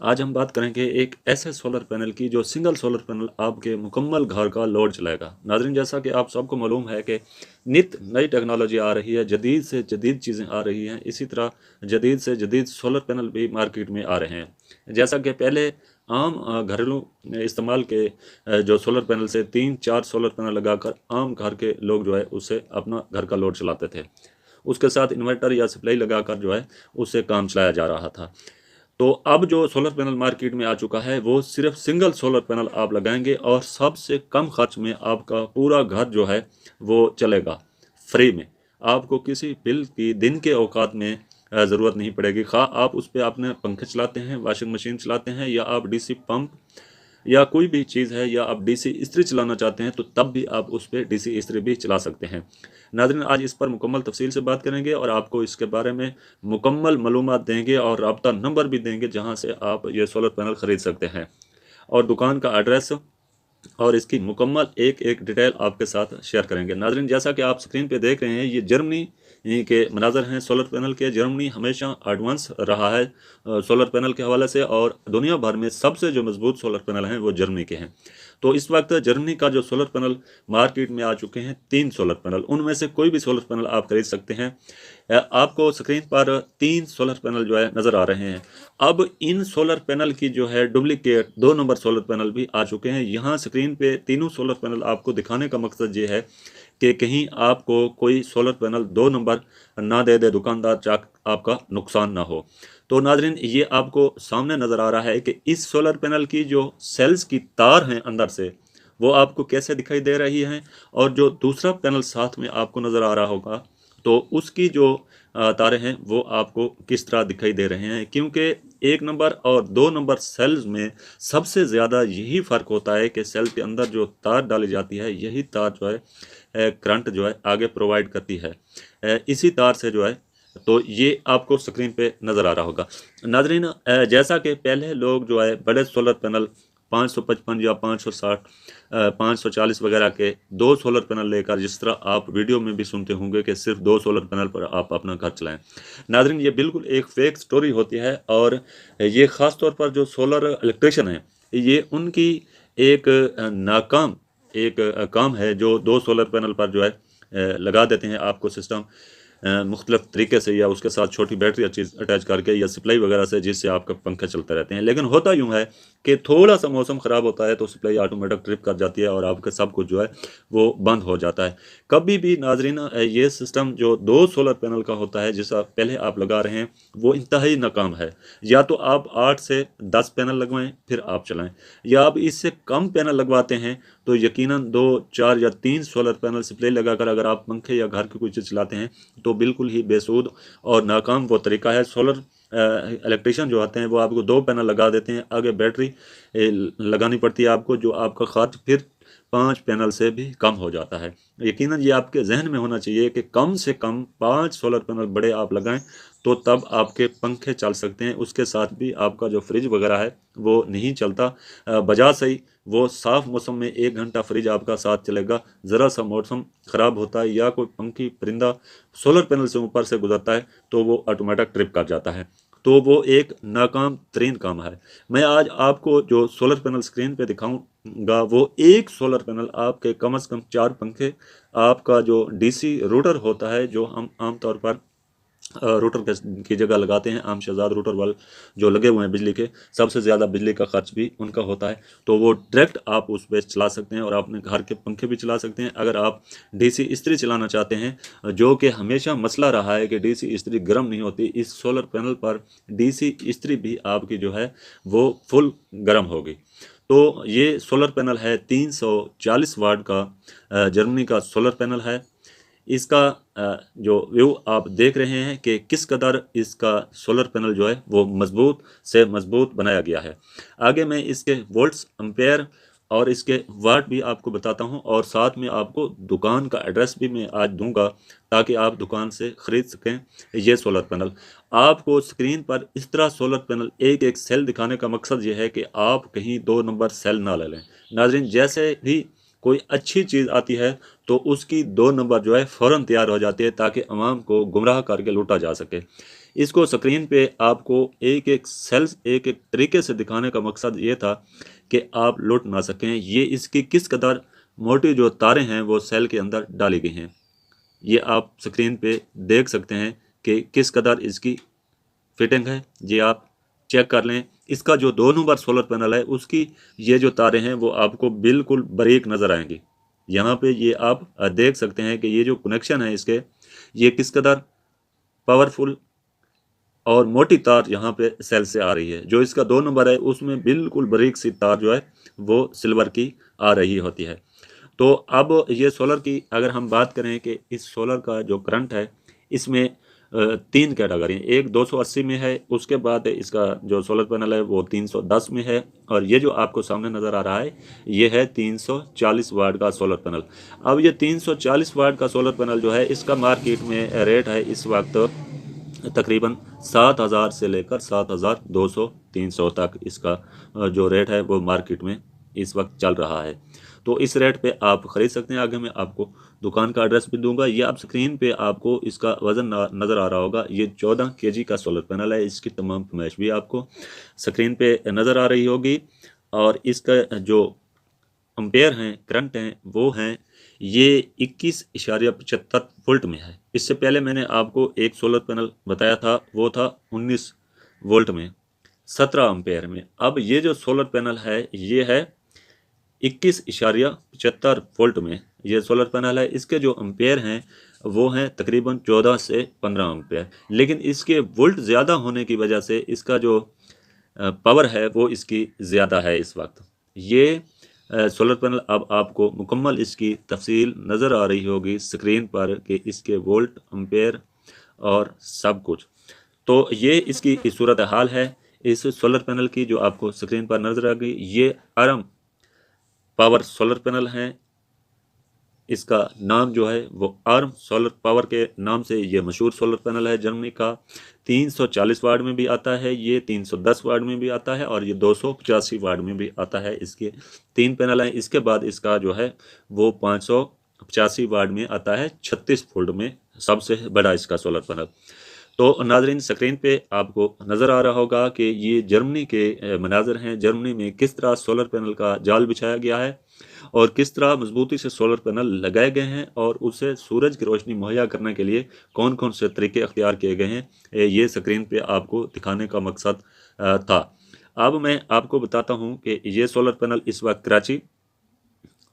आज हम बात करेंगे एक ऐसे सोलर पैनल की जो सिंगल सोलर पैनल आपके मुकम्मल घर का लोड चलाएगा। नाज़रीन, जैसा कि आप सबको मालूम है कि नित नई टेक्नोलॉजी आ रही है, जदीद से जदीद चीज़ें आ रही हैं, इसी तरह जदीद से जदीद सोलर पैनल भी मार्केट में आ रहे हैं। जैसा कि पहले आम घरेलू इस्तेमाल के जो सोलर पैनल से 3-4 सोलर पैनल लगाकर आम घर के लोग जो है उससे अपना घर का लोड चलाते थे। उसके साथ इन्वर्टर या सप्लाई लगाकर जो है उससे काम चलाया जा रहा था। तो अब जो सोलर पैनल मार्केट में आ चुका है वो सिर्फ सिंगल सोलर पैनल आप लगाएंगे और सबसे कम खर्च में आपका पूरा घर जो है वो चलेगा फ्री में। आपको किसी बिल की दिन के औकात में ज़रूरत नहीं पड़ेगी। खा आप उस पर अपने पंखे चलाते हैं, वॉशिंग मशीन चलाते हैं, या आप डीसी पंप या कोई भी चीज़ है, या आप डीसी इस्त्री चलाना चाहते हैं तो तब भी आप उस पर डीसी इस्त्री भी चला सकते हैं। नाज़रीन, आज इस पर मुकम्मल तफसील से बात करेंगे और आपको इसके बारे में मुकम्मल मालूमात देंगे और राब्ता नंबर भी देंगे जहां से आप ये सोलर पैनल ख़रीद सकते हैं, और दुकान का एड्रेस और इसकी मुकम्मल एक एक डिटेल आपके साथ शेयर करेंगे। नाज़रीन, जैसा कि आप स्क्रीन पे देख रहे हैं, ये जर्मनी के मनाज़र हैं सोलर पैनल के। जर्मनी हमेशा एडवांस रहा है सोलर पैनल के हवाले से, और दुनिया भर में सबसे जो मजबूत सोलर पैनल हैं वो जर्मनी के हैं। तो इस वक्त जर्मनी का जो सोलर पैनल मार्केट में आ चुके हैं 3 सोलर पैनल, उनमें से कोई भी सोलर पैनल आप खरीद सकते हैं। आपको स्क्रीन पर 3 सोलर पैनल जो है नज़र आ रहे हैं। अब इन सोलर पैनल की जो है डुप्लीकेट 2 नंबर सोलर पैनल भी आ चुके हैं। यहाँ स्क्रीन पे तीनों सोलर पैनल आपको दिखाने का मकसद ये है कि कहीं आपको कोई सोलर पैनल 2 नंबर ना दे दे दुकानदार, चाक आपका नुकसान ना हो। तो नाजरीन, ये आपको सामने नज़र आ रहा है कि इस सोलर पैनल की जो सेल्स की तार हैं अंदर से, वो आपको कैसे दिखाई दे रही हैं, और जो दूसरा पैनल साथ में आपको नज़र आ रहा होगा तो उसकी जो तारें हैं वो आपको किस तरह दिखाई दे रहे हैं। क्योंकि 1 नंबर और 2 नंबर सेल्स में सबसे ज़्यादा यही फ़र्क होता है कि सेल के अंदर जो तार डाली जाती है, यही तार जो है करंट जो है आगे प्रोवाइड करती है। इसी तार से जो है, तो ये आपको स्क्रीन पे नज़र आ रहा होगा। नाजरीन, जैसा कि पहले लोग जो है बड़े सोलर पैनल 555 या 560 540 वगैरह के 2 सोलर पैनल लेकर, जिस तरह आप वीडियो में भी सुनते होंगे कि सिर्फ 2 सोलर पैनल पर आप अपना घर चलाएं। नाजरीन, ये बिल्कुल एक फेक स्टोरी होती है, और ये ख़ास तौर पर जो सोलर इलेक्ट्रिशियन है, ये उनकी एक नाकाम एक काम है जो 2 सोलर पैनल पर जो है लगा देते हैं आपको सिस्टम मुख्तलिफ तरीके से, या उसके साथ छोटी बैटरी चीज़ अटैच करके, या सप्लाई वगैरह से, जिससे आपका पंखे चलते रहते हैं। लेकिन होता यूँ है कि थोड़ा सा मौसम ख़राब होता है तो सप्लाई ऑटोमेटिक ट्रिप कर जाती है और आपका सब कुछ जो है वो बंद हो जाता है। कभी भी नाजरीन, ये सिस्टम जो 2 सोलर पैनल का होता है जिसका पहले आप लगा रहे हैं, वो इंतहाई नाकाम है। या तो आप 8 से 10 पैनल लगवाएं फिर आप चलाएं, या आप इससे कम पैनल लगवाते हैं तो यकीनन 2, 4 या 3 सोलर पैनल सप्लाई लगाकर अगर आप पंखे या घर की कोई चीज़ चलाते हैं तो बिल्कुल ही बेसूद और नाकाम वो तरीका है। सोलर इलेक्ट्रिशियन जो आते हैं वो आपको 2 पैनल लगा देते हैं, आगे बैटरी लगानी पड़ती है आपको, जो आपका खर्च फिर 5 पैनल से भी कम हो जाता है। यकीनन ये आपके जहन में होना चाहिए कि कम से कम 5 सोलर पैनल बड़े आप लगाएं, तो तब आपके पंखे चल सकते हैं। उसके साथ भी आपका जो फ्रिज वगैरह है वो नहीं चलता। बजाज सही वो साफ़ मौसम में 1 घंटा फ्रिज आपका साथ चलेगा, ज़रा सा मौसम ख़राब होता है या कोई पंखी परिंदा सोलर पैनल से ऊपर से गुजरता है तो वो ऑटोमेटिक ट्रिप कर जाता है। तो वो एक नाकाम तरीन काम है। मैं आज आपको जो सोलर पैनल स्क्रीन पे दिखाऊंगा, वो एक सोलर पैनल आपके कम से कम 4 पंखे, आपका जो डीसी रूटर होता है जो हम आमतौर पर रूटर की जगह लगाते हैं, आम शहजाद रूटर वाले जो लगे हुए हैं बिजली के, सबसे ज़्यादा बिजली का खर्च भी उनका होता है, तो वो डायरेक्ट आप उस पर चला सकते हैं और अपने घर के पंखे भी चला सकते हैं। अगर आप डीसी इस्त्री चलाना चाहते हैं, जो कि हमेशा मसला रहा है कि डीसी इस्त्री गर्म नहीं होती, इस सोलर पैनल पर डीसी इस्त्री भी आपकी जो है वो फुल गर्म होगी। तो ये सोलर पैनल है 340 वाट का, जर्मनी का सोलर पैनल है। इसका जो व्यू आप देख रहे हैं कि किस कदर इसका सोलर पैनल जो है वो मजबूत से मजबूत बनाया गया है। आगे मैं इसके वोल्ट्स, एम्पेयर और इसके वाट भी आपको बताता हूं, और साथ में आपको दुकान का एड्रेस भी मैं आज दूंगा ताकि आप दुकान से ख़रीद सकें ये सोलर पैनल। आपको स्क्रीन पर इस तरह सोलर पैनल एक एक सेल दिखाने का मकसद ये है कि आप कहीं 2 नंबर सेल ना ले लें। नाजरीन, जैसे भी कोई अच्छी चीज़ आती है तो उसकी 2 नंबर जो है फ़ौरन तैयार हो जाती है ताकि अवाम को गुमराह करके लूटा जा सके। इसको स्क्रीन पे आपको एक एक सेल्स एक एक तरीके से दिखाने का मकसद ये था कि आप लुट ना सकें। ये इसकी किस कदर मोटी जो तारें हैं वो सेल के अंदर डाली गई हैं, ये आप स्क्रीन पे देख सकते हैं कि किस कदर इसकी फिटिंग है। ये आप चेक कर लें। इसका जो 2 नंबर सोलर पैनल है उसकी ये जो तारें हैं वो आपको बिल्कुल बारीक नज़र आएंगी। यहाँ पे ये आप देख सकते हैं कि ये जो कनेक्शन है इसके, ये किस कदर पावरफुल और मोटी तार यहाँ पे सेल से आ रही है। जो इसका 2 नंबर है उसमें बिल्कुल बारीक सी तार जो है वो सिल्वर की आ रही होती है। तो अब ये सोलर की अगर हम बात करें कि इस सोलर का जो करंट है इसमें 3 कैटेगरी हैं। एक 280 में है, उसके बाद इसका जो सोलर पैनल है वो 310 में है, और ये जो आपको सामने नज़र आ रहा है ये है 340 वाट का सोलर पैनल। अब ये 340 वाट का सोलर पैनल जो है इसका मार्केट में रेट है इस वक्त तकरीबन 7,000 से लेकर 7,200 300 तक इसका जो रेट है वो मार्केट में इस वक्त चल रहा है। तो इस रेट पे आप ख़रीद सकते हैं। आगे मैं आपको दुकान का एड्रेस भी दूंगा। ये आप स्क्रीन पे आपको इसका वज़न नज़र आ रहा होगा। ये 14 केजी का सोलर पैनल है। इसकी तमाम फरमाइश भी आपको स्क्रीन पे नज़र आ रही होगी। और इसका जो एम्पेयर हैं, करंट हैं, वो हैं ये 21.75 वोल्ट में है। इससे पहले मैंने आपको एक सोलर पैनल बताया था वो था 19 वोल्ट में 17 एम्पेयर में। अब ये जो सोलर पैनल है ये है 21.75 वोल्ट में ये सोलर पैनल है। इसके जो एम्पेयर हैं वो हैं तकरीबन 14 से 15 एम्पेयर, लेकिन इसके वोल्ट ज़्यादा होने की वजह से इसका जो पावर है वो इसकी ज़्यादा है इस वक्त। ये सोलर पैनल अब आपको मुकम्मल इसकी तफसील नज़र आ रही होगी स्क्रीन पर कि इसके वोल्ट एम्पेयर और सब कुछ। तो ये इसकी सूरत हाल है इस सोलर पैनल की जो आपको स्क्रीन पर नज़र आ गई। ये आरम पावर सोलर पैनल हैं। इसका नाम जो है वो आर्म सोलर पावर के नाम से ये मशहूर सोलर पैनल है जर्मनी का। 340 वाट में भी आता है, ये 310 वाट में भी आता है, और ये 285 वाट में भी आता है। इसके 3 पैनल हैं। इसके बाद इसका जो है वो 585 वाट में आता है, 36 वोल्ट में सबसे बड़ा इसका सोलर पैनल। तो नाजरीन स्क्रीन पे आपको नज़र आ रहा होगा कि ये जर्मनी के मनाजर हैं। जर्मनी में किस तरह सोलर पैनल का जाल बिछाया गया है और किस तरह मजबूती से सोलर पैनल लगाए गए हैं, और उसे सूरज की रोशनी मुहैया करने के लिए कौन कौन से तरीके अख्तियार किए गए हैं, ये स्क्रीन पे आपको दिखाने का मकसद था। अब मैं आपको बताता हूँ कि ये सोलर पैनल इस वक्त कराची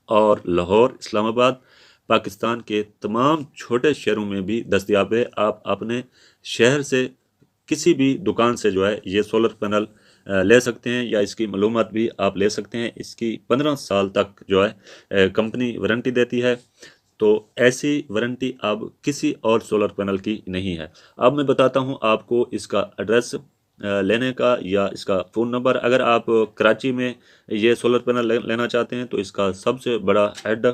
और लाहौर, इस्लामाबाद, पाकिस्तान के तमाम छोटे शहरों में भी दस्तयाब है। आप अपने शहर से किसी भी दुकान से जो है ये सोलर पैनल ले सकते हैं, या इसकी मालूमात भी आप ले सकते हैं। इसकी 15 साल तक जो है कंपनी वारंटी देती है। तो ऐसी वारंटी अब किसी और सोलर पैनल की नहीं है। अब मैं बताता हूँ आपको इसका एड्रेस लेने का या इसका फ़ोन नंबर। अगर आप कराची में ये सोलर पैनल लेना चाहते हैं तो इसका सबसे बड़ा हेड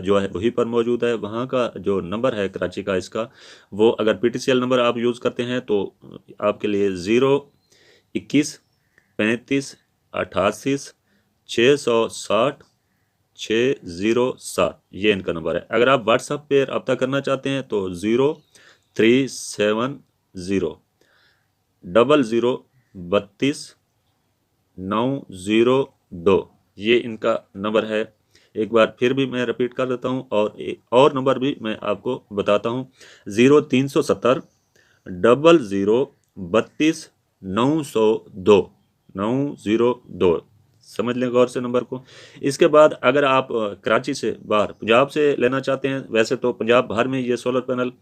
जो है वहीं पर मौजूद है। वहाँ का जो नंबर है कराची का इसका, वो अगर PTCL नंबर आप यूज़ करते हैं तो आपके लिए 021 35 88 660 607 ये इनका नंबर है। अगर आप व्हाट्सएप पे रब्ता करना चाहते हैं तो 0370 32 902 ये इनका नंबर है। एक बार फिर भी मैं रिपीट कर देता हूँ, और एक और नंबर भी मैं आपको बताता हूँ, 0370 00 32 902 समझ लें गौर से नंबर को। इसके बाद अगर आप कराची से बाहर पंजाब से लेना चाहते हैं, वैसे तो पंजाब बाहर में ये सोलर पैनल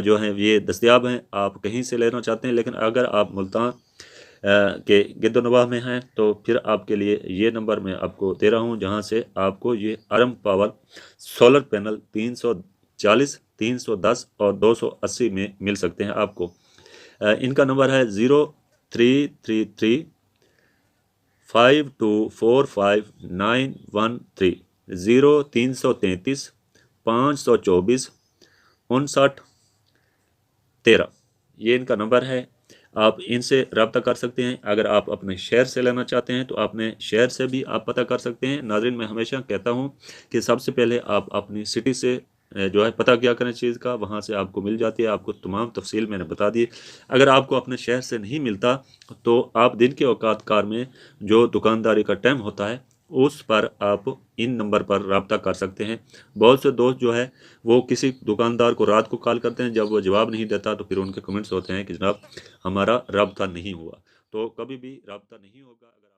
जो हैं ये दस्तयाब हैं, आप कहीं से लेना चाहते हैं, लेकिन अगर आप मुल्तान के गिरदोनवाह में हैं तो फिर आपके लिए ये नंबर मैं आपको दे रहा हूँ, जहाँ से आपको ये आरम पावर सोलर पैनल 340, 310 और 280 में मिल सकते हैं आपको। इनका नंबर है 0333 5245 913 0333 524 5913 ये इनका नंबर है। आप इनसे रब्ता कर सकते हैं। अगर आप अपने शहर से लेना चाहते हैं तो अपने शहर से भी आप पता कर सकते हैं। नाज़रीन मैं हमेशा कहता हूं कि सबसे पहले आप अपनी सिटी से जो है पता क्या करें चीज़ का, वहाँ से आपको मिल जाती है। आपको तमाम तफसील मैंने बता दी। अगर आपको अपने शहर से नहीं मिलता तो आप दिन के औकात कार में जो दुकानदारी का टाइम होता है उस पर आप इन नंबर पर रब्ता कर सकते हैं। बहुत से दोस्त जो है वो किसी दुकानदार को रात को कॉल करते हैं, जब वो जवाब नहीं देता तो फिर उनके कमेंट्स होते हैं कि जनाब हमारा रब्ता नहीं हुआ। तो कभी भी रब्ता नहीं होगा अगर